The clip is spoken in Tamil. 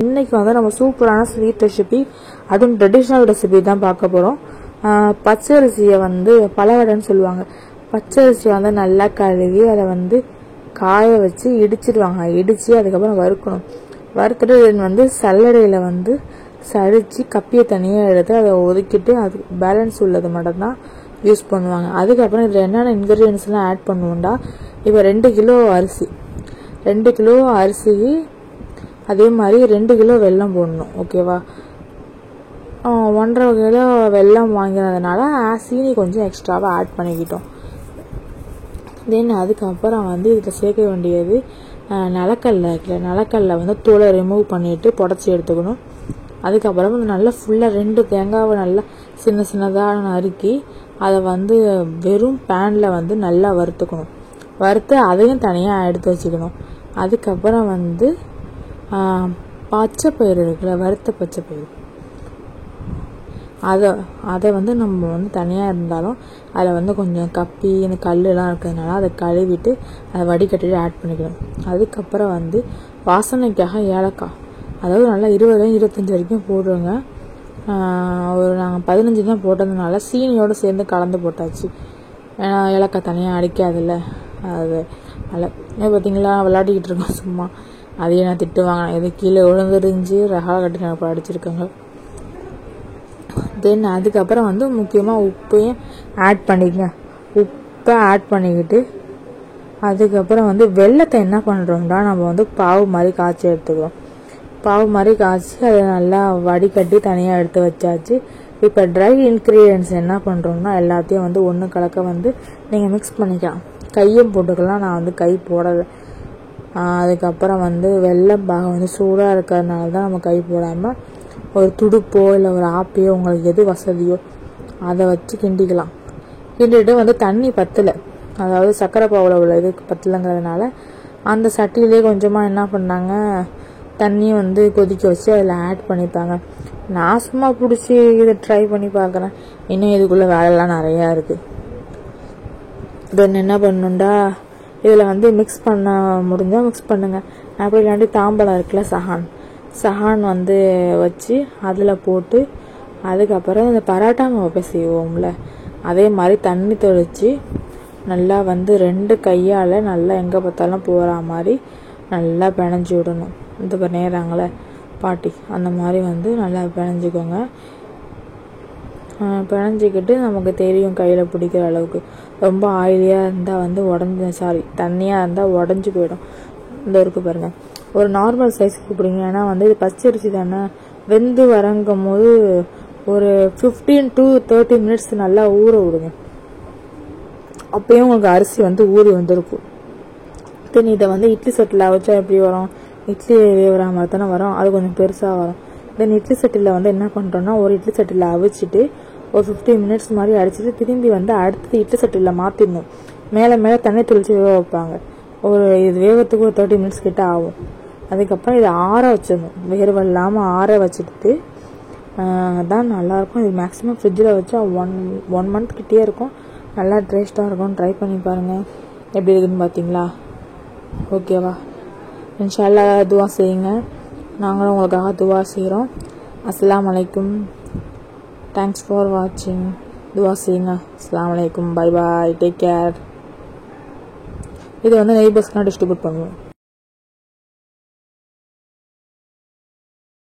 இன்னைக்கு வந்து நம்ம சூப்பரான ஸ்வீட் ரெசிபி, அதுவும் ட்ரெடிஷ்னல் ரெசிபி தான் பார்க்க போகிறோம். பச்சரிசியை வந்து பலவடைன்னு சொல்லுவாங்க. பச்சரிசியை வந்து நல்லா கழுவி அதை வந்து காய வச்சு இடிச்சிடுவாங்க. இடித்து அதுக்கப்புறம் வறுக்கணும். வறுத்துட்டு வந்து சல்லடையில் வந்து சடிச்சு கப்பியை தனியாக எடுத்து அதை ஒதுக்கிட்டு அது பேலன்ஸ் உள்ளது மட்டும்தான் யூஸ் பண்ணுவாங்க. அதுக்கப்புறம் இதில் என்னென்ன இன்க்ரீடியன்ஸ்லாம் ஆட் பண்ணுவோம்டா, இப்போ 2 கிலோ அரிசி, 2 கிலோ அரிசி, அதே மாதிரி 2 கிலோ வெல்லம் போடணும். ஓகேவா? 1.5 கிலோ வெல்லம் வாங்கினதுனால சீனி கொஞ்சம் எக்ஸ்ட்ராவாக ஆட் பண்ணிக்கிட்டோம். தென் அதுக்கப்புறம் வந்து இதில் சேர்க்க வேண்டியது நிலக்கல்ல இருக்குல்ல, நிலக்கல்ல வந்து தோலை ரிமூவ் பண்ணிவிட்டு புடச்சி எடுத்துக்கணும். அதுக்கப்புறம் நல்லா ஃபுல்லாக 2 தேங்காவை நல்லா சின்ன சின்னதாக நறுக்கி அதை வந்து வெறும் பேனில் வந்து நல்லா வறுத்துக்கணும். வறுத்து அதையும் தனியாக எடுத்து வச்சுக்கணும். அதுக்கப்புறம் வந்து பச்சை பயிறு இருக்குல்ல, வறுத்த பச்சை பயிறு, அதை வந்து நம்ம வந்து தனியாக இருந்தாலும் அதில் வந்து கொஞ்சம் கப்பி இந்த கல்லுலாம் இருக்கிறதுனால அதை கழுவிட்டு அதை வடிகட்டிட்டு ஆட் பண்ணிக்கணும். அதுக்கப்புறம் வந்து வாசனைக்காக ஏலக்காய், அதாவது நல்லா 20-25 வரைக்கும் போடுவோங்க. நாங்கள் 15 தான் போட்டதுனால சீனியோடு சேர்ந்து கலந்து போட்டாச்சு. ஏன்னா ஏலக்காய் தனியாக அடிக்காதில்ல, அது அதில் பார்த்தீங்களா விளையாடிக்கிட்டு இருக்கோம் சும்மா. அதையே நான் திட்டுவாங்க, எது கீழே விழுந்துருந்துச்சு ரகா கட்டி நான் இப்போ அடிச்சிருக்காங்க. தென் அதுக்கப்புறம் வந்து முக்கியமாக உப்பையும் ஆட் பண்ணிக்கங்க. உப்பை ஆட் பண்ணிக்கிட்டு அதுக்கப்புறம் வந்து வெல்லத்தை என்ன பண்ணுறோம்னா, நம்ம வந்து பாவு மாதிரி காய்ச்சி எடுத்துக்கிறோம். பாவு மாதிரி காய்ச்சி அதை நல்லா வடிகட்டி தனியாக எடுத்து வச்சாச்சு. இப்போ ட்ரை இன்க்ரீடியன்ஸ் என்ன பண்ணுறோம்னா, எல்லாத்தையும் வந்து ஒன்று கலக்க வந்து நீங்கள் மிக்ஸ் பண்ணிக்கலாம். கையும் போட்டுக்கலாம், நான் வந்து கை போடலை. அதுக்கப்புறம் வந்து வெல்லம் பாகம் வந்து சூடாக இருக்கிறதுனால தான் நம்ம கை போடாமல் ஒரு துடுப்போ இல்லை ஒரு ஆப்பையோ உங்களுக்கு எது வசதியோ அதை வச்சு கிண்டிக்கலாம். கிண்டிட்டு வந்து தண்ணி பத்தலை, அதாவது சர்க்கரை பாவில் உள்ள இது பத்தலைங்கிறதுனால அந்த சட்டியிலே கொஞ்சமாக என்ன பண்ணாங்க, தண்ணியை வந்து கொதிக்க வச்சு அதில் ஆட் பண்ணிப்பாங்க. நான் சும்மா பிடிச்சி இதை ட்ரை பண்ணி பார்க்குறேன். இன்னும் இதுக்குள்ளே வேலைலாம் நிறையா இருக்குது. தென் என்ன பண்ணணுண்டா, இதில் வந்து மிக்ஸ் பண்ண முடிஞ்சால் மிக்ஸ் பண்ணுங்கள். அப்படி இல்லாட்டி தாம்பழம் இருக்குல்ல, சஹான் வந்து வச்சு அதில் போட்டு அதுக்கப்புறம் இந்த பரோட்டா மாவு செய்வோம்ல, அதே மாதிரி தண்ணி தெளித்து நல்லா வந்து 2 கையால் நல்லா எங்கே பார்த்தாலும் போகிற மாதிரி நல்லா பிணைஞ்சி விடணும். இந்த நேராங்களே பாட்டி, அந்த மாதிரி வந்து நல்லா பிணைஞ்சிக்கோங்க. பிணைஞ்சிக்கிட்டு நமக்கு தெரியும் கையில் பிடிக்கிற அளவுக்கு. ரொம்ப ஆயிலியாக இருந்தால் வந்து தண்ணியாக இருந்தால் உடஞ்சி போயிடும். இந்த இருக்கு பாருங்கள், ஒரு நார்மல் சைஸ்க்கு பிடிங்க. ஏன்னா வந்து இது பச்சரிசி தானே, வெந்து வரங்கும் போது ஒரு 15 to 30 மினிட்ஸ் நல்லா ஊற விடுங்க. அப்பயும் உங்களுக்கு அரிசி வந்து ஊறி வந்துருக்கும். தென் இதை வந்து இட்லி சட்டியில் வச்சா எப்படி வரும், இட்லி வேவுற மாதிரி தானே வரும், அது கொஞ்சம் பெருசாக வரும். தென் இட்லி சட்டியில் வந்து என்ன பண்ணுறோன்னா, ஒரு இட்லி சட்டியில் அவிச்சிட்டு ஒரு 15 மினிட்ஸ் மாதிரி அடிச்சுட்டு திரும்பி வந்து அடுத்தது இட்லி சட்டியில் மாற்றிடணும். மேலே தண்ணி தெளித்து வேக வைப்பாங்க. இது வேகத்துக்கு ஒரு 30 மினிட்ஸ் கிட்ட ஆகும். அதுக்கப்புறம் இதை ஆற வச்சிடணும். வேர்வை இல்லாமல் ஆற வச்சுட்டு தான் நல்லாயிருக்கும். இது மேக்ஸிமம் ஃப்ரிட்ஜில் வச்சா ஒன் மந்த் கிட்டே இருக்கும். நல்லா டேஸ்ட்டாக இருக்கும். ட்ரை பண்ணி பாருங்கள் எப்படி இருக்குதுன்னு பார்த்தீங்களா. ஓகேவா? இன்ஷா அல்லாஹ் துவா செய்யுங்க. நாங்களும் உங்களுக்காக துவா செய்கிறோம். அஸ்ஸலாமு அலைக்கும். தேங்க்ஸ் ஃபார் வாட்சிங். துவா செய்யுங்க. அஸ்ஸலாமு அலைக்கும். Bye bye. Take care. இது வந்து நெய்பர்ஸ்க்குலாம் டிஸ்ட்ரிபியூட் பண்ணுவோம்.